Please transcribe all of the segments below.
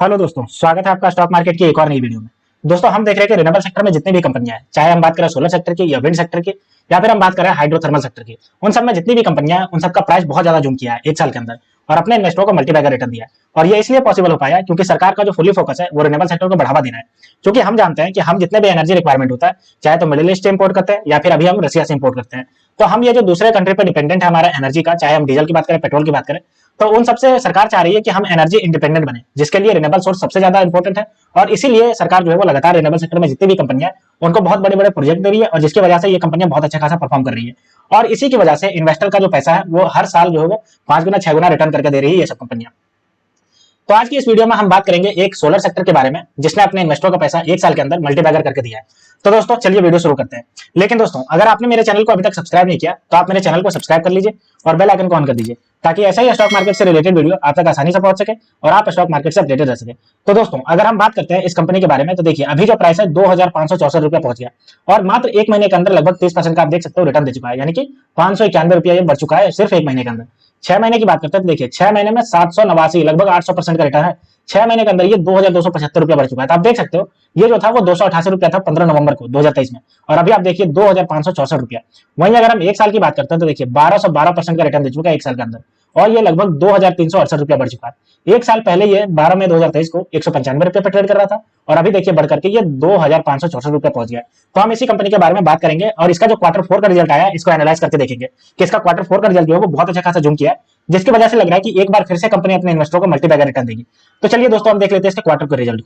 Hello दोस्तों, स्वागत है आपका स्टॉक मार्केट की एक और नई वीडियो में। दोस्तों, हम देख रहे हैं कि रिन्यूएबल सेक्टर में जितनी भी कंपनियां हैं, चाहे हम बात करें सोलर सेक्टर की या विंड सेक्टर की या फिर हम बात करें हाइड्रोथर्मल सेक्टर की, उन सब में जितनी भी कंपनियां हैं उन सबका प्राइस बहुत ज्यादा जूम किया है एक साल के अंदर और अपने इन्वेस्टरों को मल्टीबैगर रिटर्न दिया है। और ये इसलिए पॉसिबल हो पाया क्योंकि सरकार का जो फुली फोकस है वो रिन्यूएबल सेक्टर को बढ़ावा देना है। क्योंकि हम जानते हैं कि हम जितने भी एनर्जी रिक्वायरमेंट होता है, चाहे तो मिडिल ईस्ट से इंपोर्ट करते हैं या फिर अभी हम रशिया से इंपोर्ट करते हैं, तो हम ये जो दूसरे कंट्री पर डिपेंडेंट है हमारा एनर्जी का, चाहे हम डीजल की बात करें, पेट्रोल की बात करें, तो उन सबसे सरकार चाह रही है कि हम एनर्जी इंडिपेंडेंट बने, जिसके लिए रिन्यूएबल सोर्स सबसे ज्यादा इंपॉर्टेंट है। और इसीलिए सरकार जो है वो लगातार रिन्यूएबल सेक्टर में जितनी भी कंपनियां हैं उनको बहुत बड़े बड़े प्रोजेक्ट दे रही है और जिसकी वजह से ये कंपनियां बहुत अच्छा खासा परफॉर्म कर रही है। और इसी की वजह से इन्वेस्टर का जो पैसा है वो हर साल जो है वो 5 गुना 6 गुना रिटर्न करके दे रही है ये सब कंपनियां। तो आज की इस वीडियो में हम बात करेंगे एक सोलर सेक्टर के बारे में जिसने अपने इन्वेस्टरों का पैसा एक साल के अंदर मल्टीबैगर करके दिया है। तो दोस्तों चलिए वीडियो शुरू करते हैं। लेकिन दोस्तों, अगर आपने मेरे चैनल को अभी तक सब्सक्राइब नहीं किया तो आप मेरे चैनल को सब्सक्राइब कर लीजिए और बेल आइकन को ऑन कर दीजिए ताकि ऐसा ही स्टॉक मार्केट से रिलेटेड वीडियो आप तक आसानी से पहुंच सके और आप स्टॉक मार्केट से अपडेटेड रह सके। तो दोस्तों, अगर हम बात करते हैं इस कंपनी के बारे में तो देखिए अभी जो प्राइस है 2564 रुपया पहुंच गया और मात्र एक महीने के अंदर लगभग 30% का आप देख सकते हो रिटर्न दे चुका है, यानी कि 591 रुपया ये बढ़ चुका है सिर्फ एक महीने के अंदर। 6 महीने की बात करते हैं तो देखिए 6 महीने में 789 लगभग 800% का रिटर्न है। 6 महीने के अंदर ये 2275 रुपया बढ़ चुका है। तो आप देख सकते हो ये जो था वो 288 रुपया था 15 नवंबर को 2023 में, और अभी आप देखिए 2564 रुपया। वहीं अगर हम एक साल की बात करते हैं तो देखिए 1212% का रिटर्न दे चुका है एक साल के अंदर और ये लगभग 2368 रुपया बढ़ चुका है। एक साल पहले ये 12 मई 2023 को 195 रुपये पर ट्रेड कर रहा था और अभी देखिए बढ़ करके ये 2564 रुपया पहुंच गया। तो हम इसी कंपनी के बारे में बात करेंगे और इसका जो Q4 का रिजल्ट आया इसको एनालाइज करके देखेंगे कि इसका Q4 का रिजल्ट जो है वो बहुत अच्छा खासा जूम किया है, जिसकी वजह से लग रहा है कि एक बार फिर से कंपनी अपने इन्वेस्टरों को मल्टीबैगर रिटर्न देगी। तो चलिए दोस्तों, हम देख लेते हैं इसके क्वार्टर के रिजल्ट।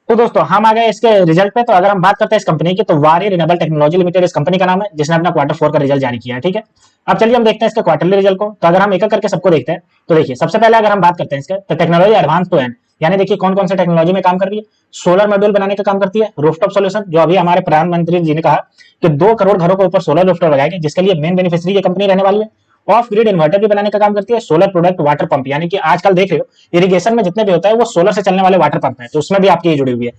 तो दोस्तों, हम आ गए इसके रिजल्ट पे। तो अगर हम बात करते हैं इस कंपनी की तो वारी रिन्यूएबल टेक्नोलॉजी लिमिटेड इस कंपनी का नाम है जिसने अपना Q4 का रिजल्ट जारी किया है। ठीक है, अब चलिए हम देखते हैं इसके क्वार्टरली रिजल्ट को। तो अगर हम एक एक करके सबको देखते हैं तो देखिए सबसे पहले अगर हम बात करते हैं इसके तो टेक्नोलॉजी एडवांस टू एंड, यानी देखिए कौन कौन से टेक्नोलॉजी में काम कर रही है। सोलर मॉड्यूल बनाने का काम करती है, रूफटॉप सॉल्यूशन, जो अभी हमारे प्रधानमंत्री जी ने कहा कि 2 करोड़ घरों के ऊपर सोलर रूफटॉप लगाएंगे, जिसके लिए मेन बेनिफिशियरी ये कंपनी रहने वाली है। ऑफ ग्रिड इन्वर्टर भी बनाने का काम करती है। सोलर प्रोडक्ट वाटर पंप, यानी कि आजकल देख रहे हो इरिगेशन में जितने भी होता है वो सोलर से चलने वाले वाटर पंप है, तो उसमें भी आपकी ये जुड़ी हुई है।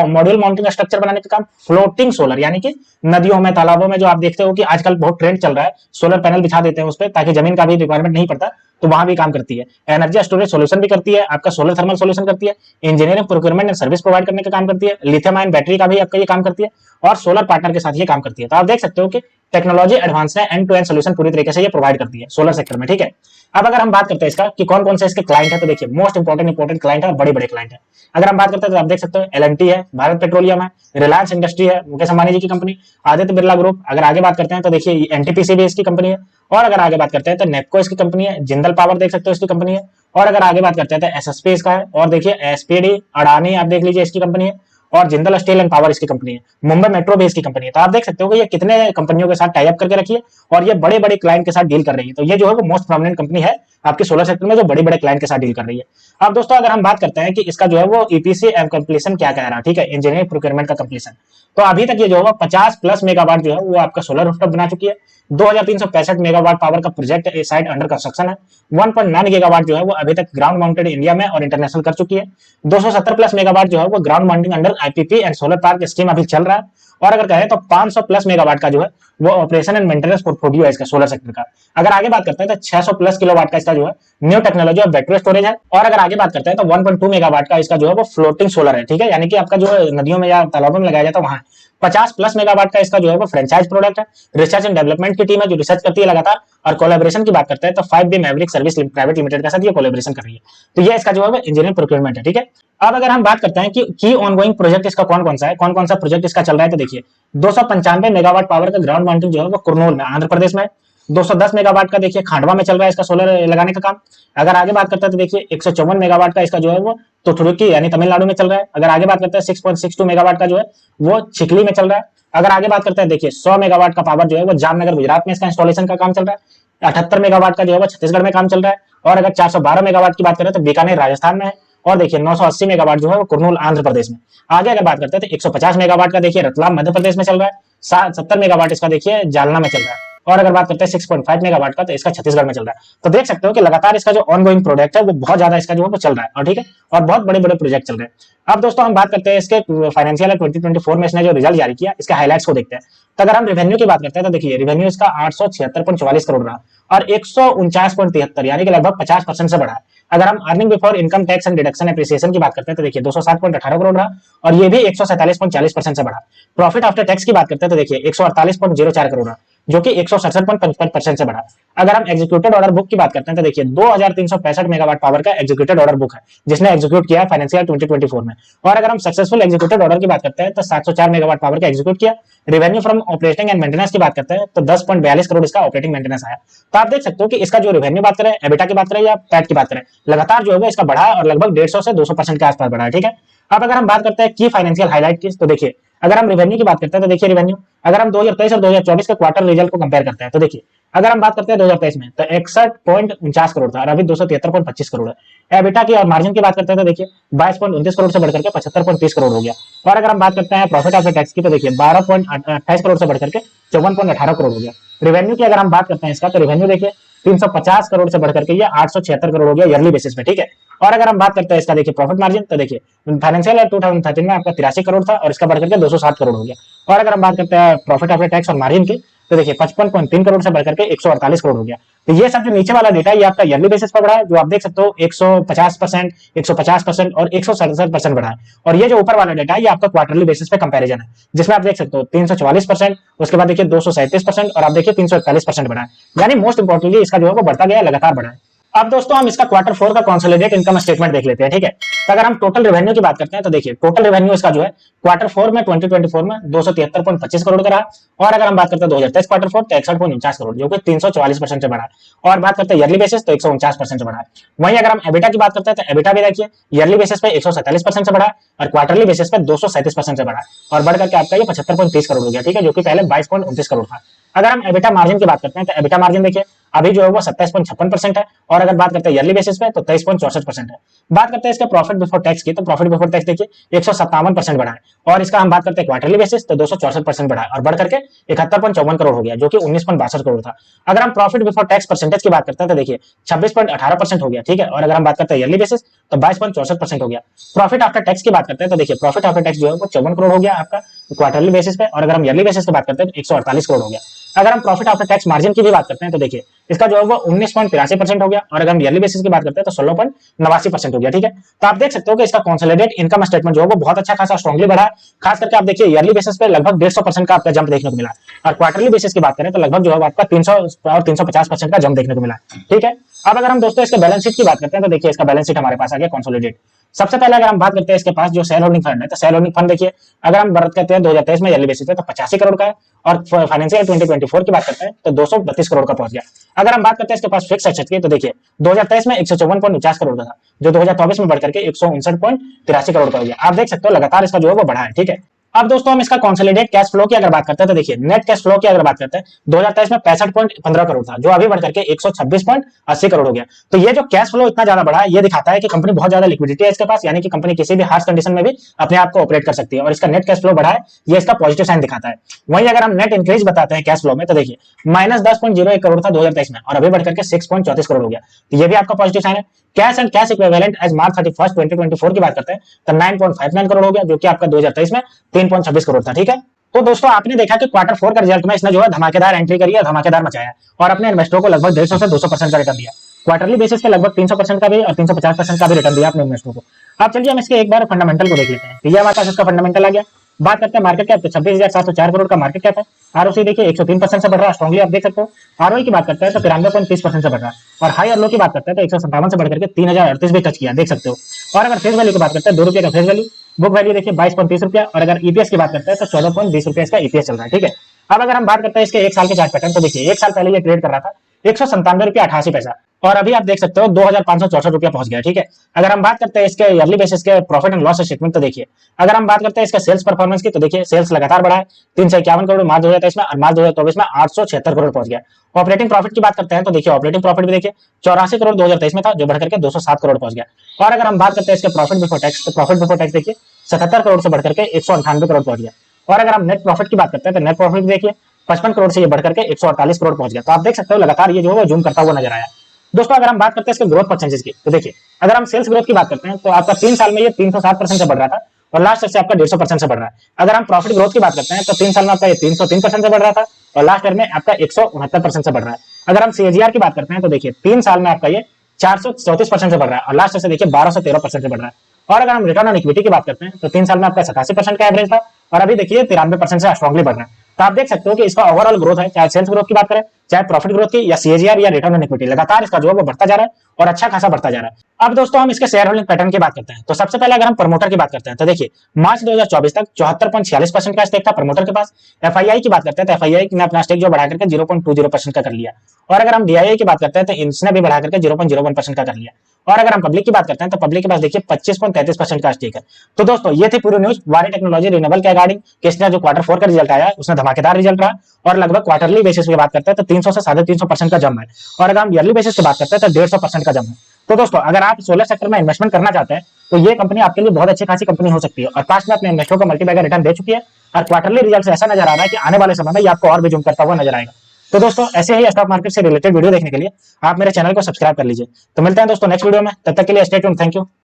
मॉड्यूल माउंटिंग स्ट्रक्चर बनाने का काम। फ्लोटिंग सोलर, यानी कि नदियों में तालाबों में जो आप देखते हो कि आजकल बहुत ट्रेंड चल रहा है, सोलर पैनल बिछा देते हैं उस पर ताकि जमीन का भी रिक्वायरमेंट नहीं पड़ता, तो वहां भी काम करती है। एनर्जी स्टोरेज सोल्यूशन भी करती है, आपका सोलर थर्मल सोल्यूशन करती है। Engineering procurement and service provide करने का काम करती है। लिथियम आयन बैटरी का भी आपका ये काम करती है और सोलर पार्टनर के साथ ये काम करती है। तो आप देख सकते हो कि टेक्नोलॉजी एडवांस है, एंड टू एंड सोल्यूशन पूरी तरीके से ये प्रोवाइड करती है सोलर सेक्टर में। ठीक है, अब अगर हम बात करते हैं इसका कि कौन कौन से इसके क्लाइंट है तो देखिए मोस्ट इंपोर्टेंट क्लाइंट है, बड़े बड़े क्लाइंट है। अगर हम बात करते हैं तो आप देख सकते हो एल&टी है, भारत पेट्रोलियम है, रिलायंस इंडस्ट्री है, मुकेश अंबानी जी की कंपनी, आदित्य बिरला ग्रुप। अगर आगे बात करते हैं तो देखिए एनटीपीसी भी इसकी कंपनी है, और अगर आगे बात करते हैं तो नेपको इसकी कंपनी है, जिंदल पावर देख सकते हो इसकी कंपनी है, और अगर आगे बात करते हैं तो एसएसपी इसका है, और देखिए एसपीडी अडानी आप देख लीजिए इसकी कंपनी है, और जिंदल स्टील एंड पावर इसकी कंपनी है, मुंबई मेट्रो भी इसकी कंपनी है। तो आप देख सकते हो कि ये कितने कंपनियों के साथ टाई अप करके रखी है और ये बड़े बड़े क्लाइंट के साथ डील कर रही है। तो ये जो है वो मोस्ट प्रोमिनेंट कंपनी है आपके सोलर सेक्टर में जो बड़े बड़े क्लाइंट के साथ डील कर रही है। अब दोस्तों, अगर हम बात करते हैं कि इसका जो है वो ईपीसी एंड कंप्लीशन क्या कह रहा है, ठीक है, इंजीनियरिंग प्रोक्योरमेंट का कंप्लीशन, तो अभी तक ये जो है 50+ मेगावाट जो है वो आपका सोलर रूफटॉप बना चुकी है। 2365 मेगावाट पावर का प्रोजेक्ट साइट अंडर कंस्ट्रक्शन है। 1.9 गीगावाट जो है वो अभी तक ग्राउंड माउंटेड इंडिया में और इंटरनेशनल कर चुकी है। 270+ मेगावाट जो है वो ground mounting under IPP and solar park scheme अभी चल रहा है। और अगर कहें तो 500+ मेगावाट का जो है वो ऑपरेशन एंड मेंटेनेंस पोर्टफोलियो है इसका सोलर सेक्टर का। अगर आगे बात करते हैं तो 600+ किलोवाट का इसका जो है new technology of battery storage है। और अगर आगे बात करते हैं तो 1.2 मेगावाट का इसका जो है वो फ्लोटिंग सोलर है। ठीक है, यानी कि आपका जो है नदियों में या तालाबों में लगाया जाता है वहां। 50+ मेगावाट का इसका जो है वो फ्रेंचाइज प्रोडक्ट है। रिसर्च एंड डेवलपमेंट की टीम है जो रिसर्च करती है लगातार। और कोलैबोरेशन की बात करते हैं तो 5B Maverick service private limited के साथ ये कोलैबोरेशन कर रही है। तो ये इसका जो है इंजीनियरिंग प्रोक्योरमेंट है। ठीक है, अब अगर हम बात करते हैं कि की ऑनगोइंग प्रोजेक्ट इसका कौन कौन सा है, कौन कौन सा प्रोजेक्ट इसका चल रहा है, तो देखिए 295 मेगावाट पावर का ग्राउंड माउंटिंग जो है वो कुरनूल में आंध्र प्रदेश में। 210 मेगावाट का देखिए खांडवा में चल रहा है इसका सोलर लगाने का काम। अगर आगे बात करते हैं तो देखिए 154 मेगावाट का इसका जो है वो तुथुरुकी यानी तमिलनाडु में चल रहा है। अगर आगे बात करते हैं 6.62 मेगावाट का जो है वो चिखली में चल रहा है। अगर आगे बात करते हैं देखिए 100 मेगावाट का पावर जो है वो जामनगर गुजरात में इसका इंस्टॉलेशन का काम चल रहा है। 78 मेगावाट का जो है वो छत्तीसगढ़ में काम चल रहा है। और अगर 412 मेगावाट की बात करें तो बीकानेर राजस्थान में है। और देखिए 980 मेगावाट जो है वो कुरनूल आंध्र प्रदेश में। आगे अगर बात करते हैं तो 150 मेगावाट का देखिए रतलाम मध्य प्रदेश में चल रहा है। 70 मेगावाट इसका देखिए जालना में चल रहा है। और अगर बात करते हैं 6.5 मेगावाट का तो इसका छत्तीसगढ़ में चल रहा है। तो देख सकते हो कि लगातार इसका जो ऑनगोइंग प्रोजेक्ट है वो बहुत ज्यादा इसका जो है वो चल रहा है। और ठीक है, और बहुत बड़े बड़े प्रोजेक्ट चल रहे हैं। अब दोस्तों हम बात करते हैं इसके फाइनेंशियल 2024 में इसने जो रिजल्ट जारी किया इसके हाईलाइट्स को देखते हैं। तो अगर हम रेवेन्यू की बात करते हैं तो देखिए रेवेन्यू इसका 876.44 करोड़ रहा और 149.73 यानी कि लगभग 50% से बढ़ा है। अगर हम earning before income tax and deduction appreciation की बात करते हैं तो देखिए 207.18 करोड़ रहा और ये भी 147.40% से बढ़ा। प्रॉफिट आफ्टर टैक्स की बात करते हैं तो देखिए 148.04 करोड़ रहा जो कि 167.55% से बढ़ा। अगर हम एग्जीक्यूटेड ऑर्डर बुक की बात करते हैं तो देखिए 2365 मेगावाट पावर का एग्जीक्यूटेड ऑर्डर बुक है जिसने एग्जीक्यूट किया फाइनेंशियल 2024 में। और अगर हम सक्सेसफुल एग्जीक्यूटेड ऑर्डर की बात करते हैं तो 704 मेगावाट पावर का एग्जीक्यूट किया। Revenue from operating and maintenance की बात करते हैं तो 10.42 करोड़ इसका ऑपरेटिंग मेंटेनेंस आया। तो आप देख सकते हो कि इसका जो रेवेन्यू बात करें, एबिटा की बात करें या पैट की बात करें, लगातार जो है इसका बढ़ा और लगभग 150 से 200% के आसपास बढ़ा है। ठीक है, अब अगर हम बात करते हैं की फाइनेंशियल हाईलाइट की तो देखिए अगर हम रेवेन्यू की बात करते हैं तो देखिए रेवेन्यू अगर हम 2023 और 2024 के क्वार्टर रिजल्ट को कंपेयर करते हैं तो देखिए अगर हम बात करते हैं 2023 में तो 61.49 करोड़ था और अभी 273.25 करोड़ है। एबिटा की और मार्जिन की बात करते हैं तो देखिए 22.29 करोड़ से बढ़कर के 75.30 करोड़ हो गया। और अगर हम बात करते हैं प्रॉफिट आफ्टर टैक्स की तो देखिए 12.28 करोड़ से बढ़कर के 54.18 करोड़ हो गया। रेवेन्यू की अगर हम बात करते हैं इसका तो रेवेन्यू देखिए 350 करोड़ से बढ़कर के ये 876 करोड़ हो गया ईयरली बेसिस पे। ठीक है, और अगर हम बात करते हैं इसका देखिए प्रॉफिट मार्जिन तो देखिए फाइनेंशियल 2013 में आपका 83 करोड़ था और इसका बढ़कर के 207 करोड़ हो गया। और अगर हम बात करते हैं प्रॉफिट आफ्टर टैक्स और मार्जिन की तो देखिए 55.3 करोड़ से बढ़कर के 148 करोड़ हो गया। तो ये सब जो नीचे वाला डेटा ये आपका ईयरली बेसिस पर बढ़ा है जो आप देख सकते हो 150%, 150% और 167% बढ़ा है। और ये जो ऊपर वाला डेटा है ये आपका क्वार्टरली बेसिस पे कंपैरिजन है जिसमें आप देख सकते हो 344%, उसके बाद देखिए 237% और आप देखिए 341% बढ़ा है। यानी मोस्ट इंपोर्टेंटली इसका जो है वो बढ़ता गया, लगातार बढ़ा है। अब दोस्तों हम इसका क्वार्टर 4 का कंसोलिडेट इनकम स्टेटमेंट देख लेते हैं। ठीक है, तो अगर हम टोटल रेवेन्यू की बात करते हैं तो देखिए टोटल रेवेन्यू इसका जो है क्वार्टर 4 में 2024 में 273.25 करोड़ का रहा। और अगर हम बात करते हैं 2023 क्वार्टर 4 तो 61.49 करोड़ जो कि 344% से बढ़ा है। और बात करते हैं ईयरली बेसिस तो 149% से बढ़ा है। वहीं अगर हम एबिटा की बात करते हैं तो एबिटा भी देखिए ईयरली बेसिस पे 147% से बढ़ा है और क्वार्टरली बेसिस पे 237% से बढ़ा है और बढ़ करके आपका ये 75.30 करोड़ हो गया। ठीक है, जो कि पहले 22.29 करोड़ था। अगर हम एबिटा मार्जिन की बात करते हैं तो एबिटा मार्जिन देखिए अभी जो है वो 27.56% है और अगर बात करते हैं ईयरली बेसिस पे तो 23.64% है। बात करते हैं इसके प्रॉफिट बिफोर टैक्स की तो प्रॉफिट बिफोर टैक्स देखिए 157% बढ़ा है और इसका हम बात करते हैं क्वार्टरली बेसिस तो 264% बढ़ा है और बढ़ करके 71.54 करोड़ हो गया जो कि 19.62 करोड़ था। अगर हम प्रॉफिट बिफोर टैक्स परसेंटेज की बात करते हैं तो देखिए 26.18% हो गया। ठीक है, और अगर हम बात करते हैं ईयरली बेसिस तो 22.64% हो गया। प्रॉफिट आफ्टर टैक्स की बात करते हैं तो देखिए प्रॉफिट आफ्टर टैक्स जो है वो 54 करोड़ हो गया आपका क्वार्टरली बेसिस पे और अगर हम ईयरली बेसिस की बात करते हैं तो 148 करोड़ हो गया। अगर हम प्रॉफिट आफ्टर टैक्स मार्जिन की भी बात करते हैं तो देखिए इसका जो है वो 19.83% हो गया और अगर हम ईयरली बेसिस की बात करते हैं तो 16.89% हो गया। ठीक है, तो आप देख सकते हो कि इसका कंसोलिडेट इनकम स्टेटमेंट जो है वो बहुत अच्छा खासा स्ट्रांगली बढ़ा है। खास करके आप देखिए ईयरली बेसिस पे लगभग 150% का आपका जंप देखने को मिला और क्वार्टरली बेसिस की बात करें तो लगभग जो है आपका 300 और 350% का जंप देखने को मिला। ठीक है, अब अगर हम दोस्तों इसके बैलेंस शीट की बात करते हैं तो देखिए इसका बैलेंस शीट हमारे पास आ गया कंसोलिडेट। सबसे पहले अगर हम बात करते हैं इसके पास जो शेयर होल्डिंग फंड है तो शेयर होल्डिंग फंड देखिए अगर हम बात करते हैं 2023 में ईयरली बेसिस पे तो 85 करोड़ का है और फाइनेंशियल 2024 की बात करते हैं तो 232 करोड़ का पहुंच गया। अगर हम बात करते हैं इसके पास फिक्स एसेट की तो देखिए 2023 में 154.49 करोड़ का था जो 2024 में बढ़कर के 159.83 करोड़ का हो गया। आप देख सकते हो लगातार इसका जो है वो बढ़ा है। ठीक है, अब दोस्तों हम इसका कंसोलिडेट कैश फ्लो की अगर बात करते हैं तो देखिए नेट कैश फ्लो की अगर बात करते हैं 2023 में 65.15 करोड़ था जो अभी बढ़कर के 126.80 करोड़ हो गया। तो ये जो कैश फ्लो इतना ज्यादा बढ़ा है ये दिखाता है कि कंपनी बहुत ज्यादा लिक्विडिटी है इसके पास, यानी कि कंपनी किसी भी हार्श कंडीशन में भी अपने आप को ऑपरेट कर सकती है और इसका नेट कैश फ्लो बढ़ा है ये इसका पॉजिटिव साइन दिखाता है। वहीं अगर हम नेट इंक्रीज बताते हैं कैश फ्लो में तो देखिए -10.01 करोड़ था 2023 में और अभी बढ़कर के 6.34 करोड़ हो गया। तो ये भी आपका पॉजिटिव साइन है। Cash and cash equivalent as March 31 2024 की बात करते हैं तो 9.59 करोड़ हो गया जो कि आपका 2023 में 3.26 करोड़ था। ठीक है, तो दोस्तों आपने देखा कि क्वार्टर 4 का रिजल्ट में इसने जो है धमाकेदार एंट्री करी है, धमाकेदार मचाया और अपने इन्वेस्टरों को लगभग 150 से 200% का रिटर्न दिया। क्वार्टरली बेसिस पे लगभग 300% का भी और 350% का भी रिटर्न दिया अपने इन्वेस्टरों को। अब चलिए हम इसके एक बार फंडामेंटल को देख लेते हैं। तो ये हमारे पास इसका फंडामेंटल आ गया। बात करते हैं मार्केट कैप तो 26,704 करोड़ का मार्केट कैप है। आरओसी देखिए 103% से बढ़ रहा है स्ट्रांगली, आप देख सकते हो। आरओई की बात करते हैं तो 93.30% से बढ़ रहा है और हाई और लो की बात करते हैं तो 157 से बढ़कर के 3038 भी टच किया, देख सकते हो। और अगर फेस वैल्यू की बात करते हैं ₹2 का फेस वैल्यू, बुक वैल्यू देखिए 22.30 रुपया और अगर ईपीएस की बात करते हैं तो 14.20 रुपया इसका ईपीएस चल रहा है। ठीक है, अब अगर हम बात करते हैं इसके एक साल के चार्ट पैटर्न तो देखिए एक साल पहले ये ट्रेड कर रहा था 197 रुपया 88 पैसा और अभी आप देख सकते हो 2564 रुपया पहुंच गया। ठीक है, अगर हम बात करते हैं इसके ईयरली बेसिस के प्रॉफिट एंड लॉस स्टेटमेंट तो देखिए अगर हम बात करते हैं इसका सेल्स परफॉर्मेंस की तो देखिए सेल्स लगातार बढ़ा है 351 करोड़ मार्च 2023 में और मार्च 2024 में 876 करोड़ पहुंच गया। ऑपरेटिंग प्रॉफिट की बात करते हैं तो देखिए ऑपरेटिंग प्रॉफिट भी देखिए 84 करोड़ 2023 में था जो बढ़कर के 207 करोड़ पहुंच गया। और अगर हम बात करते हैं इसके प्रॉफिट बिफोर टैक्स तो प्रॉफिट बिफोर टैक्स देखिए 77 करोड़ से बढ़कर के 198 करोड़ पहुंच गया। और अगर हम नेट प्रॉफिट की बात करते हैं तो नेट प्रॉफिट देखिए 55 करोड़ से ये बढ़कर के 148 करोड़ पहुंच गया। तो आप देख सकते हो लगातार ये जो है जूम करता हुआ नजर आया। दोस्तों अगर हम बात करते हैं इसके ग्रोथ परसेंटेज की तो देखिए अगर हम सेल्स ग्रोथ की बात करते हैं तो आपका 3 साल में ये 307% से बढ़ रहा था और लास्ट ईयर से आपका 150% से बढ़ रहा है। अगर हम प्रॉफिट ग्रोथ की बात करते हैं तो 3 साल में आपका ये 303% से बढ़ रहा था और लास्ट ईयर में आपका 169% से बढ़ रहा है। अगर हम सीएजीआर की बात करते हैं तो देखिए 3 साल में आपका ये 434% से बढ़ रहा है और लास्ट से देखिए 1213% से बढ़ रहा है। और अगर हम रिटर्न ऑन इक्विटी की बात करते हैं तो 3 साल में आपका 87% का एवरेज था और अभी देखिए 93% से स्ट्रॉन्गली बढ़ रहा है। तो आप देख सकते हो कि इसका ओवरऑल ग्रोथ है, चाहे सेल्स ग्रोथ की बात करें, चाहे प्रॉफिट ग्रोथ की, या सीएजीआर या रिटर्न ऑन इक्विटी, लगातार इसका जो है वो बढ़ता जा रहा है और अच्छा खासा बढ़ता जा रहा है। अब दोस्तों हम इसके शेयर होल्डिंग पैटर्न की बात करते हैं। तो सबसे पहले अगर हम प्रमोटर की बात करते हैं तो देखिए मार्च 2024 तक 74.46% का स्टेक था प्रमोटर के पास। एफआईआई की बात करते हैं तो एफआईआई ने अपना स्टेक जो बढ़ा करके 0.20% का कर लिया। और अगर हम डीआईआई की बात करते हैं तो इसने भी बढ़ा करके 0.01% का कर लिया। और अगर हम पब्लिक की बात करते हैं तो पब्लिक के पास देखिए 25.33% का स्टेक है। तो दोस्तों ये थी पूरी न्यूज वारी टेक्नोलॉजी रिन्यूएबल के अकॉर्डिंग कि इसने जो Q4 का रिजल्ट आया है उसने धमाकेदार रिजल्ट रहा और लगभग क्वार्टरली बेसिस पे बात करते हैं तो 300 से 350% का जम है। और अगर हम ईयरली बेसिस पे बात करते हैं तो 150% का जम है। तो दोस्तों अगर आप सोलर सेक्टर में इन्वेस्टमेंट करना चाहते हैं तो ये कंपनी आपके लिए बहुत अच्छी खासी कंपनी हो सकती है और पास्ट में अपने इन्वेस्टरों को मल्टीबैगर रिटर्न दे चुकी है और क्वार्टरली रिजल्ट ऐसा नजर आ रहा है कि आने वाले समय में ये आपको और भी जूम करता हुआ नजर आएगा। तो दोस्तों ऐसे ही स्टॉक मार्केट से रिलेटेड वीडियो देखने के लिए आप मेरे चैनल को सब्सक्राइब कर लीजिए। तो मिलते हैं दोस्तों नेक्स्ट वीडियो में, तब तक के लिए स्टे ट्यून्ड, थैंक यू।